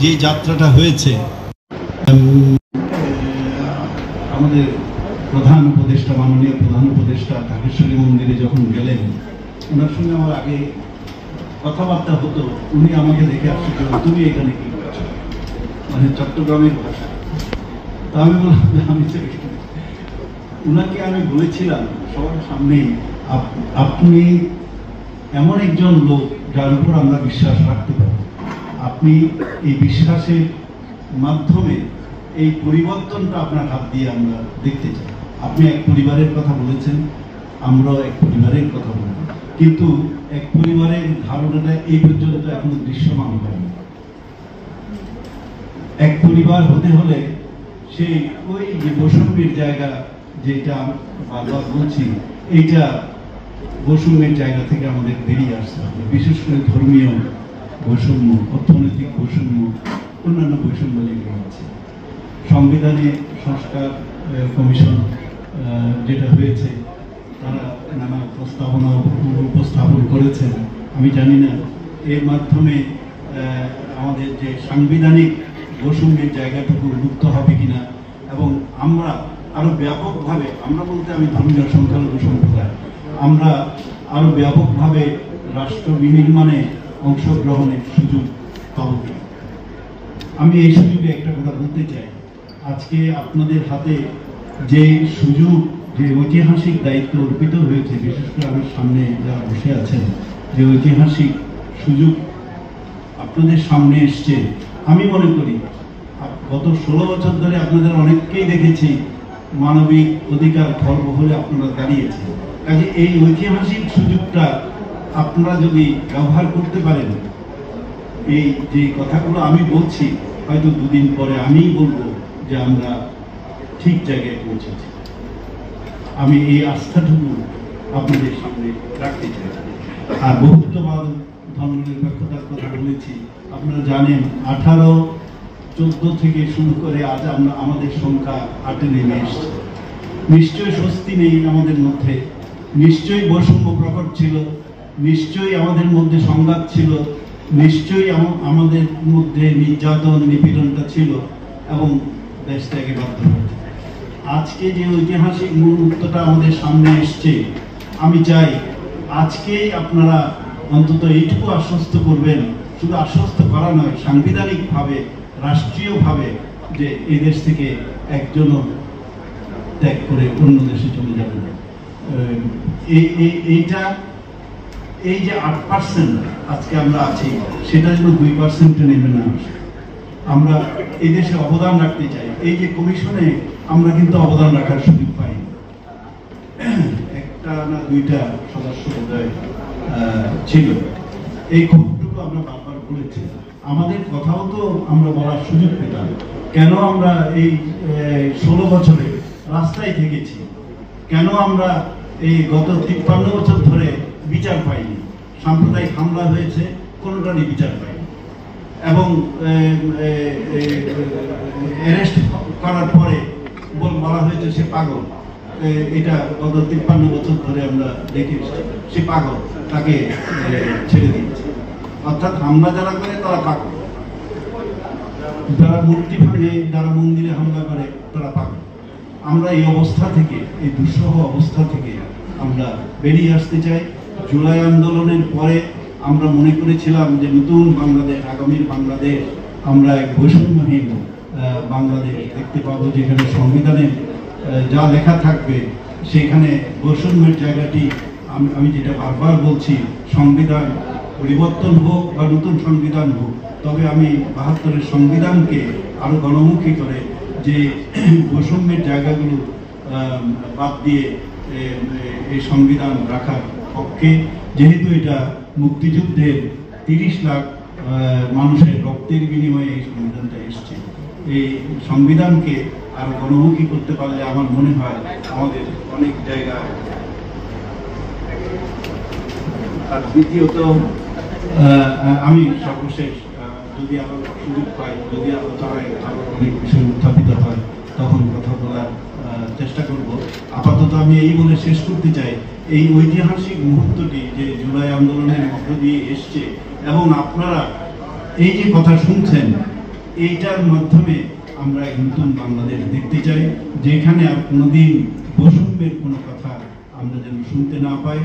যে যাত্রাটা হয়েছে, আমাদের প্রধান উপদেষ্টা, মাননীয় প্রধান উপদেষ্টা ঢাকেশ্বরী মন্দিরে যখন গেলেন, ওনার সঙ্গে আমার আগে কথাবার্তা হতো। উনি আমাকে দেখে আসছে, তুমি এখানে কি করছো, মানে চট্টগ্রামের ভাষা। তো আমি বললাম যে আমি উনাকে আমি বলেছিলাম সবার সামনেই, আপনি এমন একজন লোক যার উপর আমরা বিশ্বাস রাখতে পারি। আপনি এই বিশ্বাসের মাধ্যমে এই পরিবর্তনটা আপনার হাত দিয়ে আমরা দেখতে চাই। আপনি এক পরিবারের কথা বলেছেন, আমরাও এক পরিবারের কথা বলব, কিন্তু এক পরিবারের ধারণাটা এই পর্যন্ত এখনো দৃশ্যমান হয়নি। এক পরিবার হতে হলে সেই ওই যে বৈষম্যের জায়গা, যেটা বারবার বলছি, এইটা বৈষম্যের জায়গা থেকে আমাদের বেরিয়ে আসতে হবে। বিশেষ করে ধর্মীয় বৈষম্য, অর্থনৈতিক বৈষম্য, অন্যান্য বৈষম্য যেগুলো আছে। সংবিধানে সংস্কার কমিশন যেটা হয়েছে, তারা নানা প্রস্তাবনা উপস্থাপন করেছেন। আমি জানি না এর মাধ্যমে আমাদের যে সাংবিধানিক বৈষম্যের জায়গাটুকু মুক্ত হবে কিনা, এবং আমরা আরো ব্যাপকভাবে, আমরা বলতে আমি ধর্মীয় সংখ্যালঘু সম্প্রদায়, আমরা আরো ব্যাপকভাবে রাষ্ট্র বিনির্মাণে অংশগ্রহণের সুযোগ পাব। আমি এই সুযোগে একটা কথা বলতে চাই, আজকে আপনাদের হাতে যে সুযোগ, যে ঐতিহাসিক দায়িত্ব অর্পিত হয়েছে, বিশেষ করে আমার সামনে যারা বসে আছেন, যে ঐতিহাসিক সুযোগ আপনাদের সামনে এসছে, আমি মনে করি গত 16 বছর ধরে আপনাদের অনেককেই দেখেছি মানবিক অধিকার খর্ব হলে আপনারা দাঁড়িয়েছেন। কাজে এই ঐতিহাসিক সুযোগটা আপনারা যদি ব্যবহার করতে পারেন, এই যে কথাগুলো আমি বলছি, হয়তো দুদিন পরে আমিই বলবো যে আমরা ঠিক জায়গায় পৌঁছেছি। আমি এই আস্থাটুকু আপনাদের সামনে রাখতে চাই। আর বহুত্ববাদ, ধর্মনিরপেক্ষতার কথা বলেছি, আপনারা জানেন 18-14 থেকে শুরু করে আজ আমরা আমাদের সংখ্যা 8-এ নেমে এসছে। নিশ্চয়ই স্বস্তি নেই আমাদের মধ্যে, নিশ্চয়ই বৈষম্য প্রকট ছিল, নিশ্চয়ই আমাদের মধ্যে সংঘাত ছিল, নিশ্চয়ই আমাদের মধ্যে নির্যাতন নিপীড়নটা ছিল, এবং দেশ ত্যাগে বাধ্য হয়েছে। আজকে যে ঐতিহাসিক মুহূর্তটা আমাদের সামনে এসছে, আমি চাই আজকেই আপনারা অন্তত এইটুকু আশ্বস্ত করবেন, শুধু আশ্বস্ত করা নয়, সাংবিধানিকভাবে, রাষ্ট্রীয়ভাবে, যে এই দেশ থেকে একজনও ত্যাগ করে অন্য দেশে চলে যাবে না। এইটা, এই যে 8% আজকে আমরা আছি, সেটা যেন 2% নেমে না আসে। আমরা এই দেশে অবদান রাখতে চাই। এই যে কমিশনে আমরা কিন্তু অবদান রাখার সুযোগ পাই, একটা না দুইটা সদস্য বোধহয় ছিল। এই ক্ষোভটুকু আমরা বারবার বলেছি, আমাদের কথাও তো আমরা বলার সুযোগ পেতাম। কেন আমরা এই 16 বছরে রাস্তায় থেকেছি, কেন আমরা এই গত 53 বছর ধরে বিচার পাইনি? সাম্প্রদায়িক হামলা হয়েছে, কোনোটারই বিচার পাইনি, এবং অ্যারেস্ট করার পরে বলা হয়েছে সে পাগল। এটা গত 53 বছর ধরে আমরা দেখি, সে পাগল, তাকে ছেড়ে দিয়েছে। অর্থাৎ হামলা যারা করে তারা পাগল, যারা মূর্তি ভাঙে, যারা মন্দিরে হামলা করে, তারা পাগল। আমরা এই অবস্থা থেকে, এই দুঃসহ অবস্থা থেকে আমরা বেরিয়ে আসতে চাই। জুলাই আন্দোলনের পরে আমরা মনে করেছিলাম যে নতুন বাংলাদেশ, আগামীর বাংলাদেশ, আমরা এক বৈষম্যহীন বাংলাদেশ দেখতে পাবো, যেখানে সংবিধানে যা লেখা থাকবে সেখানে বৈষম্যের জায়গাটি, আমি যেটা বারবার বলছি, সংবিধান পরিবর্তন হোক বা নতুন সংবিধান হোক, তবে আমি 72-এর সংবিধানকে আরো গণমুখী করে যে বৈষম্যের জায়গাগুলো বাদ দিয়ে এই সংবিধান রাখার পক্ষে। যেহেতু এটা মুক্তিযুদ্ধের 30 লাখ মানুষের রক্তের বিনিময়ে এই সংবিধানটা এসছে, এই সংবিধানকে আরো গণমুখী করতে পারলে আমার মনে হয় আমাদের অনেক জায়গা। আর দ্বিতীয়ত, আমি সর্বশেষ, যদি আরো সুযোগ পাই, যদি আলোচনায় আরো অনেক বিষয় উত্থাপিত হয়, তখন কথা বলার চেষ্টা করব। আপাতত আমি এই বলে শেষ করতে চাই, এই ঐতিহাসিক মুহূর্তটি যে জুলাই আন্দোলনের মধ্য দিয়ে এসছে, এবং আপনারা এই যে কথা শুনছেন, এইটার মাধ্যমে আমরা নতুন বাংলাদেশ দেখতে চাই, যেখানে আর কোনোদিন বৈষম্যের কোনো কথা আমরা যেন শুনতে না পাই।